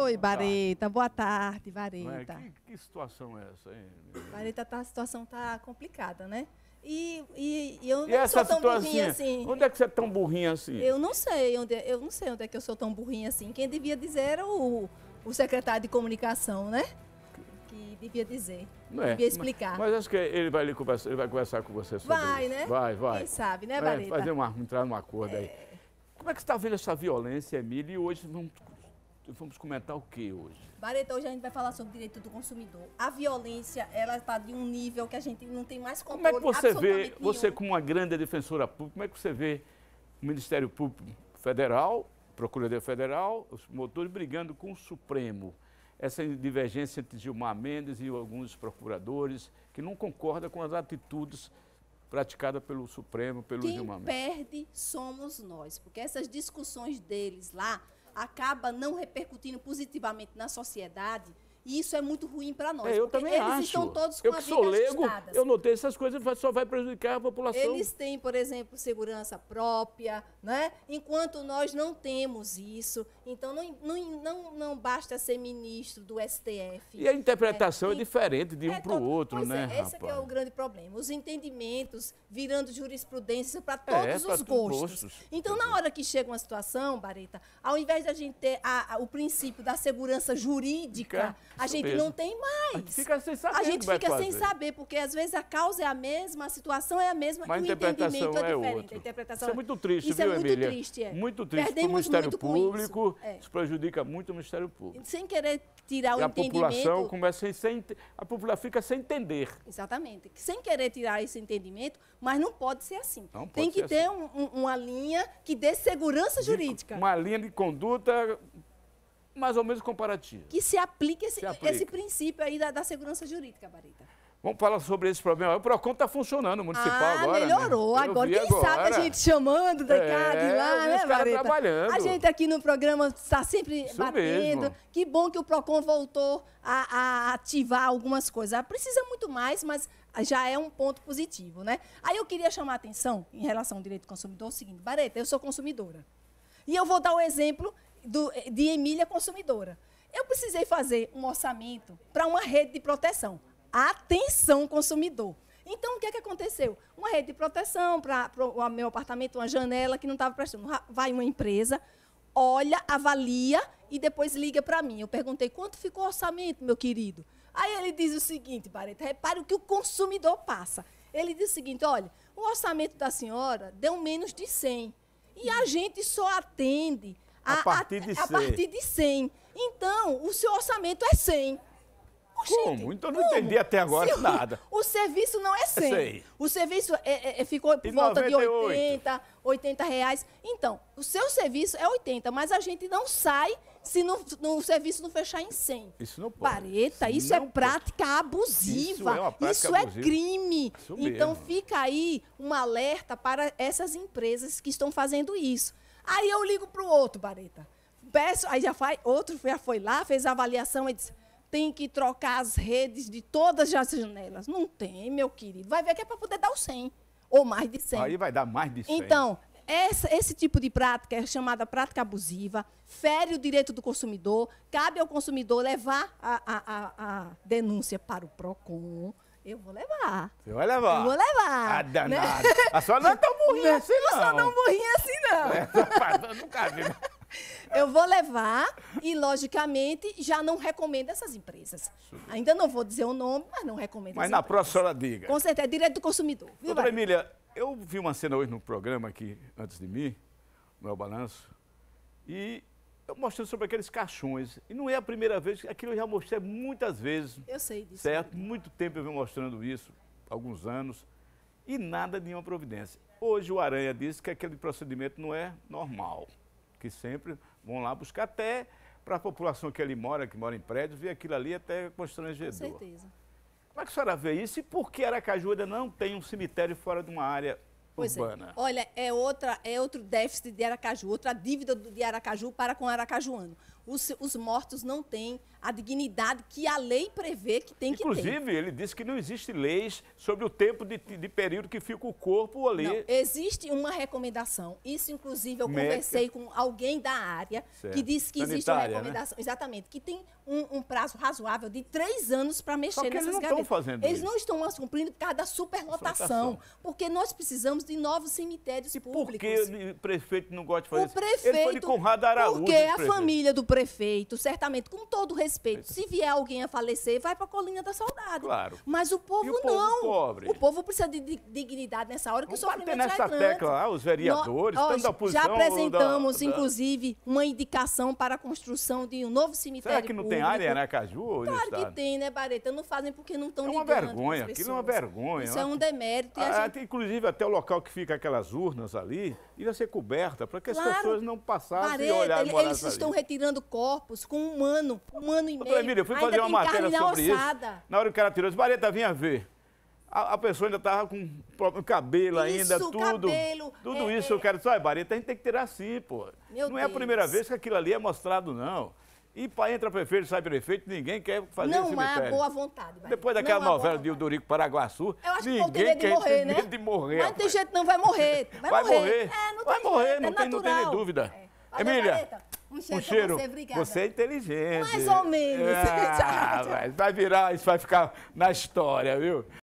Oi, Bareta. Boa tarde, Bareta. Que situação é essa, hein? Bareta, a situação tá complicada, né? E eu E não essa sou tão burrinha assim. Onde é que você é tão burrinha assim? Eu não sei onde é que eu sou tão burrinha assim. Quem devia dizer era o secretário de comunicação, né? Que devia dizer. Devia explicar. Mas acho que ele vai conversar com você sobre isso. Vai, né? Vai. Quem sabe, né, Bareta? Entrar num acordo aí. Como é que você está vendo essa violência, Emília? E hoje vamos comentar o que hoje? Bareta, hoje a gente vai falar sobre o direito do consumidor. A violência, ela está de um nível que a gente não tem mais controle. Como é que você vê, nenhum. você como uma grande defensora pública, como é que você vê o Ministério Público Federal, Procuradoria Federal, os motores brigando com o Supremo? Essa divergência entre Gilmar Mendes e alguns procuradores que não concordam com as atitudes praticadas pelo Supremo, pelo Gilmar Mendes. Quem perde somos nós, porque essas discussões deles lá acaba não repercutindo positivamente na sociedade, e isso é muito ruim para nós. Eu também acho. Eles estão todos com eu a que vida sou leigo, ajustadas. eu notei essas coisas, só vai prejudicar a população. Eles têm, por exemplo, segurança própria, né? Enquanto nós não temos isso. Então, não basta ser ministro do STF. E a interpretação é diferente de um para o outro, né, rapaz? Esse que é o grande problema. Os entendimentos virando jurisprudência para todos os gostos. Então, na hora que chega uma situação, Bareta, ao invés de a gente ter o princípio da segurança jurídica, a gente não tem mais. A gente fica sem saber. A gente fica sem saber, porque às vezes a causa é a mesma, a situação é a mesma, mas e o entendimento é diferente. Outra. A interpretação isso é muito triste, isso viu, é muito Emília? triste, Muito triste para o Ministério Público, isso prejudica muito o Ministério Público. Sem querer tirar o entendimento. A população a população fica sem entender. Exatamente. Sem querer tirar esse entendimento, mas não pode ser assim. Tem que ter uma linha que dê segurança jurídica. Uma linha de conduta mais ou menos comparativa. Que se aplique esse princípio aí da segurança jurídica, Bareta. Vamos falar sobre esse problema. O PROCON está funcionando, o municipal agora. Melhorou. Né? Agora, quem sabe a gente chamando da cá, de lá, né, Bareta? Trabalhando. A gente aqui no programa está sempre batendo. Mesmo. Que bom que o PROCON voltou a ativar algumas coisas. Precisa muito mais, mas já é um ponto positivo, né? Aí eu queria chamar a atenção, em relação ao direito do consumidor, o seguinte. Bareta, eu sou consumidora. E eu vou dar o exemplo de Emília consumidora. Eu precisei fazer um orçamento para uma rede de proteção. Atenção, consumidor. Então, o que é que aconteceu? Uma rede de proteção para o meu apartamento, uma janela que não estava prestando. Vai uma empresa, olha, avalia e depois liga para mim. Eu perguntei, quanto ficou o orçamento, meu querido? Aí ele diz o seguinte, Bareta, repare o que o consumidor passa. Ele diz o seguinte, olha, o orçamento da senhora deu menos de 100. E a gente só atende a partir de 100. Então, o seu orçamento é 100. Como? Então não entendi até agora nada. O serviço não é 100. Sei. O serviço ficou por volta de 80 reais. Então, o seu serviço é 80, mas a gente não sai se o serviço não fechar em 100. Isso não pode. Bareta, isso é prática abusiva. Isso é crime. Isso então, mesmo. fica aí um alerta para essas empresas que estão fazendo isso. Aí eu ligo para o outro, Bareta. Peço, aí outro já foi lá, fez a avaliação e disse, tem que trocar as redes de todas as janelas. Não tem, meu querido. Vai ver que é para poder dar o 100, ou mais de 100. Aí vai dar mais de 100. Então, esse tipo de prática é chamada prática abusiva, fere o direito do consumidor, cabe ao consumidor levar a denúncia para o PROCON. Eu vou levar. Você vai levar? Eu vou levar. Ah, danado. Né? A senhora não é tão burrinha assim, não. Não sou tão burrinha assim, não. Nunca vi. Eu vou levar e, logicamente, já não recomendo essas empresas. Ainda não vou dizer o nome, mas não recomendo. Mas na próxima a senhora diga. Com certeza, direito do consumidor. Doutora Emília, eu vi uma cena hoje no programa aqui, antes de mim, no El Balanço, e eu mostrando sobre aqueles caixões. E não é a primeira vez, aquilo eu já mostrei muitas vezes. Eu sei disso. Certo? Muito tempo eu venho mostrando isso, alguns anos, e nada de nenhuma providência. Hoje o Aranha disse que aquele procedimento não é normal, que sempre vão lá buscar até para a população que ali mora, que mora em prédios, ver aquilo ali até constrangedor. Com certeza. Como é que a senhora vê isso? E por que Aracaju ainda não tem um cemitério fora de uma área urbana? Olha, é outro déficit de Aracaju, outra dívida de Aracaju para com o aracajuano. Os mortos não têm a dignidade que a lei prevê que tem que ter. Inclusive, ele disse que não existe leis sobre o tempo de período que fica o corpo ali. Não, existe uma recomendação. Isso, inclusive, eu conversei com alguém da área que disse que existe uma recomendação. Né? Exatamente, que tem um prazo razoável de 3 anos para mexer nessas gavetas. Estão fazendo eles não estão mais cumprindo por causa da superlotação. Porque nós precisamos de novos cemitérios públicos. Por que o prefeito não gosta de fazer isso? Prefeito, ele foi de Conrado Araújo. Porque a família do prefeito, certamente, com todo respeito, se vier alguém a falecer, vai para a Colina da Saudade. Claro. Mas o povo não. Povo pobre? O povo precisa de dignidade nessa hora, que o sofrimento é nessa tecla lá, os vereadores, tanto da oposição... Já apresentamos, inclusive, uma indicação para a construção de um novo cemitério Será que não tem área em Aracaju? Claro que tem, né, Bareta? Não fazem porque não estão ligando. É uma vergonha, aquilo é uma vergonha. Isso é um demérito. Inclusive, até o local que fica aquelas urnas ali, ia ser coberta, para que as pessoas não passassem e olhassem. Eles estão retirando corpos com um ano e meio. Emília, eu fui fazer uma matéria sobre isso. Na hora que o cara tirou, disse, Bareta, vinha ver. A pessoa ainda estava com o cabelo ainda, tudo. Tudo isso eu quero dizer, olha, Bareta, a gente tem que tirar assim, pô. Não é a primeira vez que aquilo ali é mostrado, não. E entra prefeito, sai prefeito, ninguém quer fazer esse cemitério. Não há boa vontade, Bareta. Depois daquela novela de Eudorico Paraguaçu, ninguém quer ter medo de morrer. Mas tem jeito não vai morrer. Vai morrer. Vai morrer, não tem nem dúvida. Emília, um cheiro. Você é inteligente. Mais ou menos. Vai virar, isso vai ficar na história, viu?